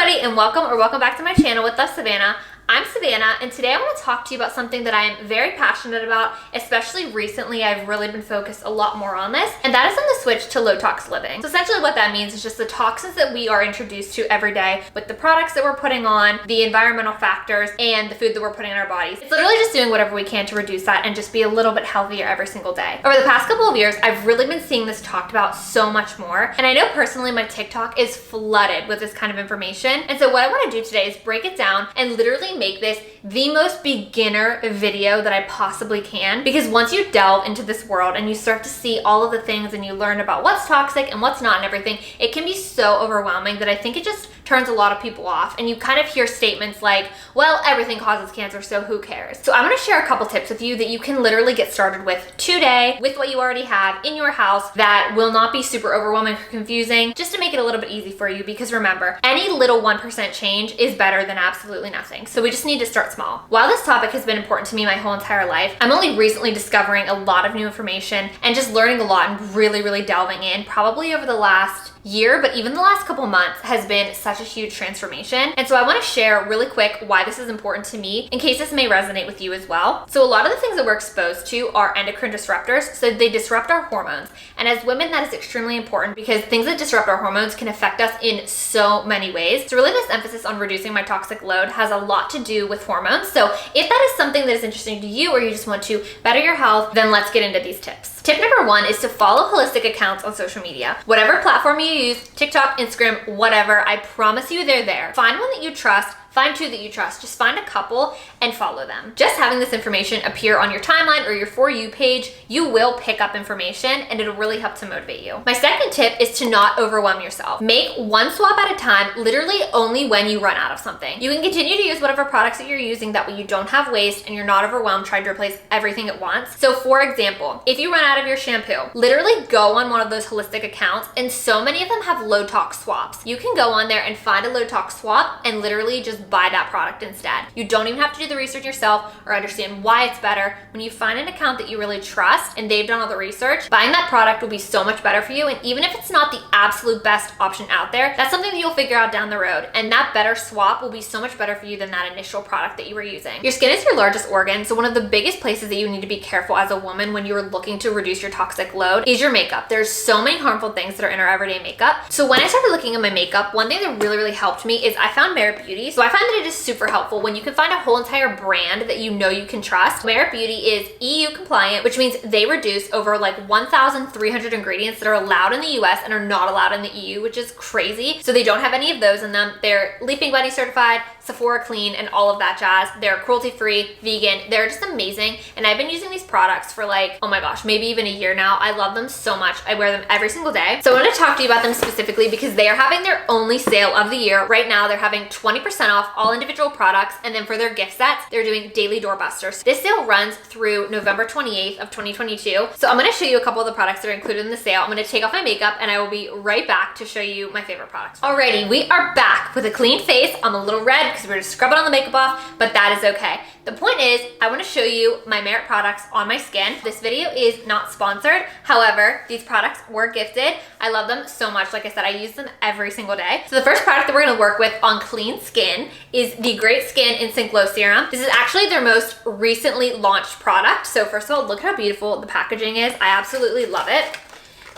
everybody, and welcome back to my channel with us, Savannah. I'm Savannah, and today I want to talk to you about something that I am very passionate about, especially recently. I've really been focused a lot more on this, and that is on the switch to low-tox living. So essentially what that means is just the toxins that we are introduced to every day with the products that we're putting on, the environmental factors, and the food that we're putting in our bodies. It's literally just doing whatever we can to reduce that and just be a little bit healthier every single day. Over the past couple of years, I've really been seeing this talked about so much more, and I know personally my TikTok is flooded with this kind of information. And so what I want to do today is break it down and literally make this the most beginner video that I possibly can, because once you delve into this world and you start to see all of the things and you learn about what's toxic and what's not and everything, it can be so overwhelming that I think it just turns a lot of people off, and you kind of hear statements like, well, everything causes cancer, so who cares? So I'm going to share a couple tips with you that you can literally get started with today with what you already have in your house that will not be super overwhelming or confusing, just to make it a little bit easy for you, because remember, any little 1% change is better than absolutely nothing. So we just need to start small. While this topic has been important to me my whole entire life, I'm only recently discovering a lot of new information and just learning a lot and really delving in, probably over the last year, but even the last couple months has been such a huge transformation. And so I want to share really quick why this is important to me in case this may resonate with you as well. So a lot of the things that we're exposed to are endocrine disruptors. So they disrupt our hormones. And as women, that is extremely important because things that disrupt our hormones can affect us in so many ways. So really this emphasis on reducing my toxic load has a lot to do with hormones. So if that is something that is interesting to you, or you just want to better your health, then let's get into these tips. Tip number one is to follow holistic accounts on social media. Whatever platform you use, TikTok, Instagram, whatever, I promise you they're there. Find one that you trust. Find two that you trust. Just find a couple and follow them. Just having this information appear on your timeline or your For You page, you will pick up information and it'll really help to motivate you. My second tip is to not overwhelm yourself. Make one swap at a time, literally only when you run out of something. You can continue to use whatever products that you're using, that way you don't have waste and you're not overwhelmed trying to replace everything at once. So for example, if you run out of your shampoo, literally go on one of those holistic accounts, and so many of them have low-tox swaps. You can go on there and find a low-tox swap and literally just buy that product instead. You don't even have to do the research yourself or understand why it's better. When you find an account that you really trust and they've done all the research, buying that product will be so much better for you. And even if it's not the absolute best option out there, that's something that you'll figure out down the road. And that better swap will be so much better for you than that initial product that you were using. Your skin is your largest organ. So one of the biggest places that you need to be careful as a woman when you're looking to reduce your toxic load is your makeup. There's so many harmful things that are in our everyday makeup. So when I started looking at my makeup, one thing that really helped me is I found Merit Beauty. So I find that it is super helpful when you can find a whole entire brand that you know you can trust. Merit Beauty is EU compliant, which means they reduce over like 1,300 ingredients that are allowed in the US and are not allowed in the EU, which is crazy. So they don't have any of those in them. They're Leaping Bunny certified, Sephora clean, and all of that jazz. They're cruelty-free, vegan. They're just amazing. And I've been using these products for like, oh my gosh, maybe even a year now. I love them so much. I wear them every single day. So I want to talk to you about them specifically because they are having their only sale of the year. Right now, they're having 20% off all individual products. And then for their gift sets, they're doing daily doorbusters. This sale runs through November 28th of 2022. So I'm going to show you a couple of the products that are included in the sale. I'm going to take off my makeup and I will be right back to show you my favorite products. Alrighty, we are back with a clean face. I'm a little red because we're just scrubbing all the makeup off, but that is okay. The point is, I want to show you my Merit products on my skin. This video is not sponsored. However, these products were gifted. I love them so much. Like I said, I use them every single day. So the first product that we're going to work with on clean skin is the Great Skin Instant Glow Serum. This is actually their most recently launched product. So first of all, look how beautiful the packaging is. I absolutely love it.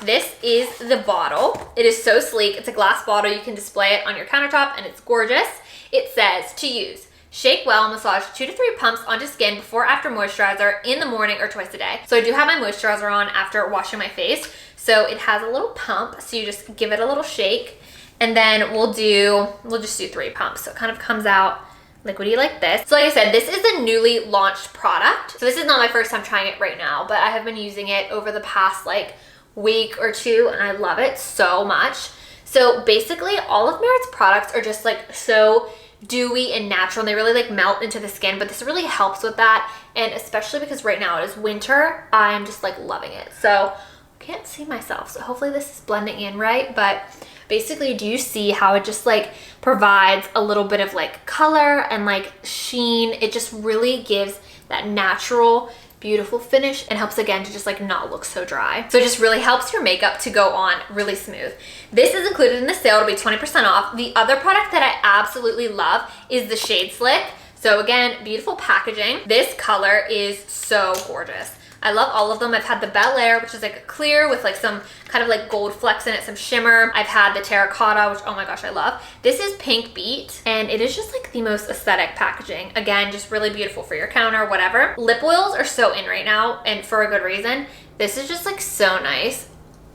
This is the bottle. It is so sleek. It's a glass bottle. You can display it on your countertop and it's gorgeous. It says to use. Shake well, massage 2 to 3 pumps onto skin before after moisturizer in the morning or twice a day. So I do have my moisturizer on after washing my face. So it has a little pump. So you just give it a little shake, and then we'll just do 3 pumps. So it kind of comes out liquidy like this. So like I said, this is the newly launched product. So this is not my first time trying it right now, but I have been using it over the past like week or two and I love it so much. So basically all of Merit's products are just like so dewy and natural, and they really like melt into the skin, but this really helps with that. And especially because right now it is winter, I'm just like loving it. So I can't see myself, so hopefully this is blending in right, but basically, do you see how it just like provides a little bit of like color and like sheen? It just really gives that natural beautiful finish and helps again to just like not look so dry. So it just really helps your makeup to go on really smooth. This is included in the sale. It'll be 20% off. The other product that I absolutely love is the Shade Slick. So again, beautiful packaging. This color is so gorgeous. I love all of them. I've had the Bel Air, which is like a clear with like some kind of like gold flecks in it, some shimmer. I've had the terracotta, which, oh my gosh, I love. This is Pink Beet, and it is just like the most aesthetic packaging. Again, just really beautiful for your counter, whatever. Lip oils are so in right now, and for a good reason. This is just like so nice.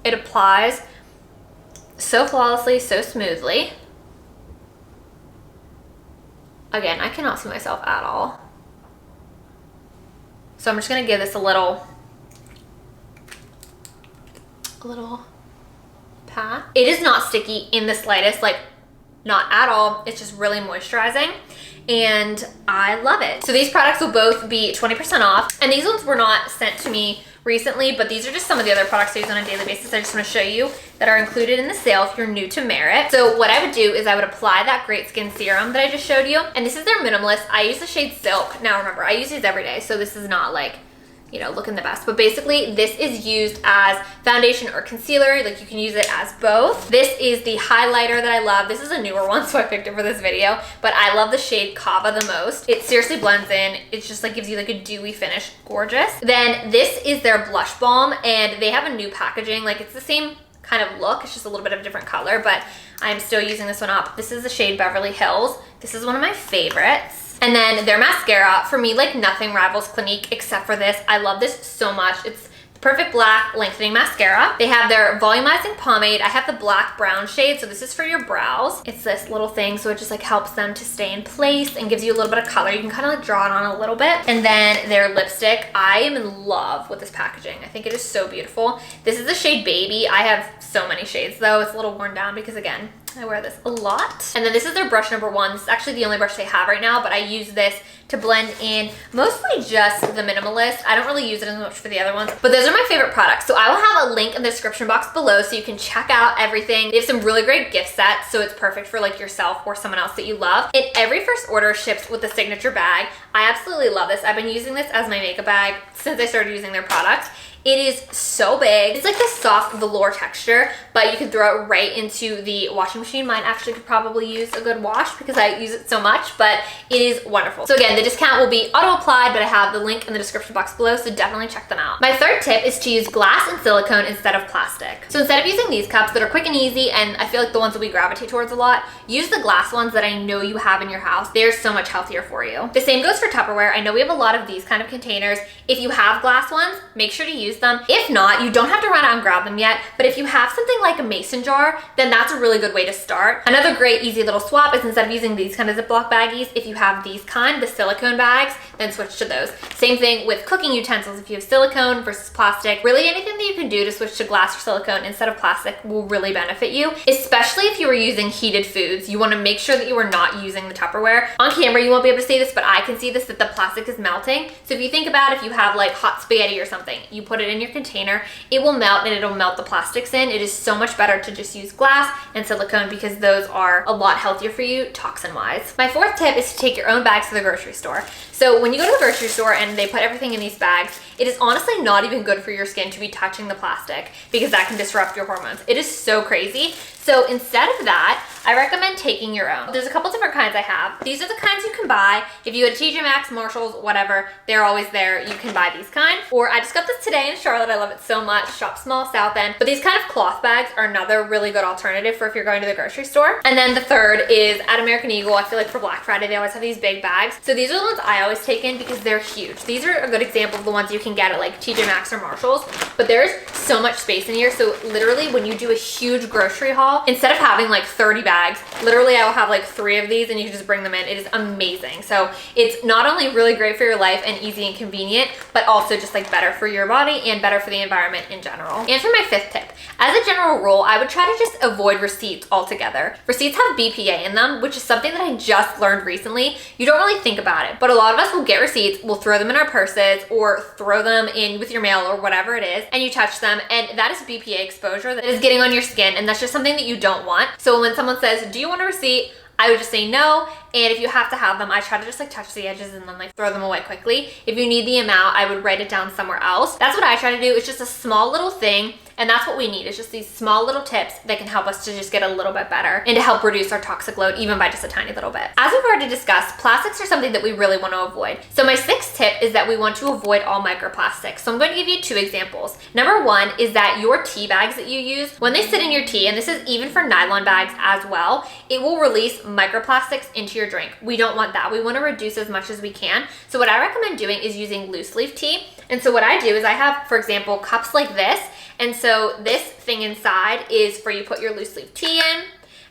It applies so flawlessly, so smoothly. Again, I cannot see myself at all. So I'm just gonna give this a little pat. It is not sticky in the slightest, like not at all. It's just really moisturizing and I love it. So these products will both be 20% off, and these ones were not sent to me recently, but these are just some of the other products I use on a daily basis. I just want to show you that are included in the sale if you're new to Merit. So what I would do is I would apply that Great Skin Serum that I just showed you, and this is their Minimalist. I use the shade Silk. Now remember, I use these every day, so this is not like, you know, looking the best, but basically this is used as foundation or concealer. Like you can use it as both. This is the highlighter that I love. This is a newer one, so I picked it for this video, but I love the shade Kava the most. It seriously blends in. It's just like gives you like a dewy finish. Gorgeous. Then this is their blush balm, and they have a new packaging. Like it's the same kind of look, it's just a little bit of a different color, but I'm still using this one up. This is the shade Beverly Hills. This is one of my favorites. And then their mascara, for me, like nothing rivals Clinique except for this. I love this so much. It's the perfect black lengthening mascara. They have their volumizing pomade. I have the black brown shade, so this is for your brows. It's this little thing, so it just like helps them to stay in place and gives you a little bit of color. You can kind of like draw it on a little bit. And then their lipstick. I am in love with this packaging. I think it is so beautiful. This is the shade Baby. I have so many shades though. It's a little worn down because again, I wear this a lot. And then this is their brush number 1. This is actually the only brush they have right now, but I use this to blend in mostly just the Minimalist. I don't really use it as much for the other ones, but those are my favorite products. So I will have a link in the description box below so you can check out everything. They have some really great gift sets, so it's perfect for like yourself or someone else that you love. And every first order ships with a signature bag. I absolutely love this. I've been using this as my makeup bag since I started using their products. It is so big. It's like this soft velour texture, but you can throw it right into the washing machine. Mine actually could probably use a good wash because I use it so much, but it is wonderful. So again, the discount will be auto applied, but I have the link in the description box below, so definitely check them out. My third tip is to use glass and silicone instead of plastic. So instead of using these cups that are quick and easy, and I feel like the ones that we gravitate towards a lot, use the glass ones that I know you have in your house. They're so much healthier for you. The same goes for Tupperware. I know we have a lot of these kind of containers. If you have glass ones, make sure to use them. If not, you don't have to run out and grab them yet, but if you have something like a mason jar, then that's a really good way to start. Another great easy little swap is instead of using these kind of Ziploc baggies, if you have these kind, the silicone bags, then switch to those. Same thing with cooking utensils. If you have silicone versus plastic, really anything that you can do to switch to glass or silicone instead of plastic will really benefit you, especially if you are using heated foods. You want to make sure that you are not using the Tupperware. On camera, you won't be able to see this, but I can see this, that the plastic is melting. So if you think about if you have like hot spaghetti or something, you put it in your container, it will melt and it'll melt the plastics in. It is so much better to just use glass and silicone because those are a lot healthier for you toxin wise. My fourth tip is to take your own bags to the grocery store. So when you go to the grocery store and they put everything in these bags, it is honestly not even good for your skin to be touching the plastic because that can disrupt your hormones. It is so crazy. So instead of that, I recommend taking your own. There's a couple different kinds I have. These are the kinds you can buy. If you go to TJ Maxx, Marshalls, whatever, they're always there. You can buy these kind. Or I just got this today in Charlotte. I love it so much. Shop small, South End. But these kind of cloth bags are another really good alternative for if you're going to the grocery store. And then the third is at American Eagle. I feel like for Black Friday, they always have these big bags. So these are the ones I always take in because they're huge. These are a good example of the ones you can get at like TJ Maxx or Marshalls. But there's so much space in here. So literally when you do a huge grocery haul, instead of having like 30 bags, literally I will have like 3 of these and you can just bring them in. It is amazing. So it's not only really great for your life and easy and convenient, but also just like better for your body and better for the environment in general. And for my fifth tip, as a general rule, I would try to just avoid receipts altogether. Receipts have BPA in them, which is something that I just learned recently. You don't really think about it, but a lot of us will get receipts, we'll throw them in our purses or throw them in with your mail or whatever it is, and you touch them, and that is BPA exposure that is getting on your skin, and that's just something that you don't want. So when someone says, do you want a receipt? I would just say no, And if you have to have them, I try to just like touch the edges and then like throw them away quickly. If you need the amount, I would write it down somewhere else. That's what I try to do. It's just a small little thing. And that's what we need. It's just these small little tips that can help us to just get a little bit better and to help reduce our toxic load even by just a tiny little bit. As we've already discussed, plastics are something that we really want to avoid. So my sixth tip is that we want to avoid all microplastics. So I'm going to give you 2 examples. Number 1 is that your tea bags that you use, when they sit in your tea, and this is even for nylon bags as well, it will release microplastics into your drink. We don't want that. We want to reduce as much as we can. So what I recommend doing is using loose leaf tea. And so what I do is I have, for example, cups like this. And so this thing inside is for you put your loose leaf tea in,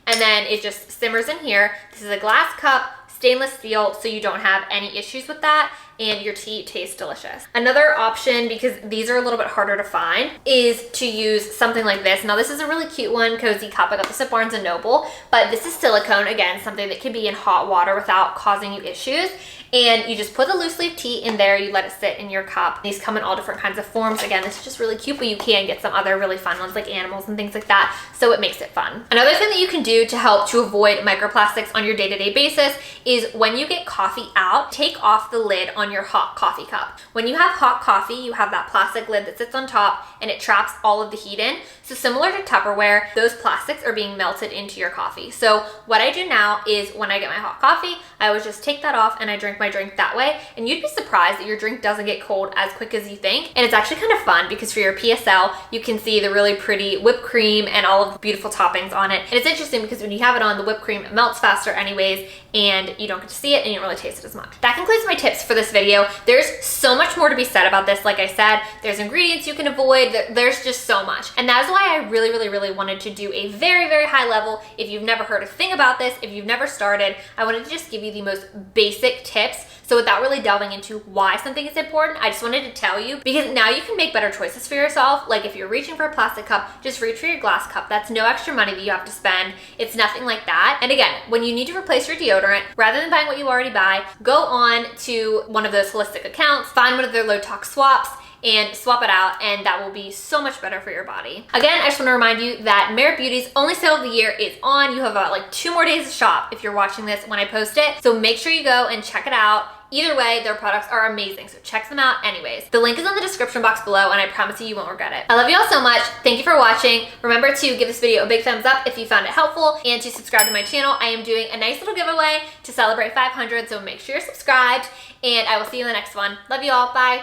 and then it just simmers in here. This is a glass cup, stainless steel, so you don't have any issues with that, and your tea tastes delicious. Another option, because these are a little bit harder to find, is to use something like this. Now this is a really cute one, cozy cup. I got this at Barnes & Noble, but this is silicone, again, something that can be in hot water without causing you issues. And you just put the loose leaf tea in there, you let it sit in your cup. These come in all different kinds of forms. Again, this is just really cute, but you can get some other really fun ones like animals and things like that, so it makes it fun. Another thing that you can do to help to avoid microplastics on your day-to-day basis is when you get coffee out, take off the lid on your hot coffee cup. When you have hot coffee, you have that plastic lid that sits on top and it traps all of the heat in. So similar to Tupperware, those plastics are being melted into your coffee. So what I do now is when I get my hot coffee, I always just take that off and I drink my drink that way. And you'd be surprised that your drink doesn't get cold as quick as you think. And it's actually kind of fun because for your PSL, you can see the really pretty whipped cream and all of the beautiful toppings on it. And it's interesting because when you have it on, the whipped cream melts faster anyways, and you don't get to see it and you don't really taste it as much. That concludes my tips for this video. There's so much more to be said about this. Like I said, there's ingredients you can avoid. There's just so much. And that's why I really wanted to do a very high level. If you've never heard a thing about this, if you've never started, I wanted to just give you the most basic tips. So without really delving into why something is important, I just wanted to tell you, because now you can make better choices for yourself. Like if you're reaching for a plastic cup, just reach for your glass cup. That's no extra money that you have to spend. It's nothing like that. And again, when you need to replace your deodorant, rather than buying what you already buy, go on to one of those holistic accounts, find one of their low-tox swaps, and swap it out, and that will be so much better for your body. Again, I just want to remind you that Merit Beauty's only sale of the year is on. You have about like 2 more days to shop if you're watching this when I post it. So make sure you go and check it out. Either way, their products are amazing, so check them out anyways. The link is in the description box below, and I promise you won't regret it. I love you all so much. Thank you for watching. Remember to give this video a big thumbs up if you found it helpful, and to subscribe to my channel. I am doing a nice little giveaway to celebrate 500, so make sure you're subscribed, and I will see you in the next one. Love you all. Bye.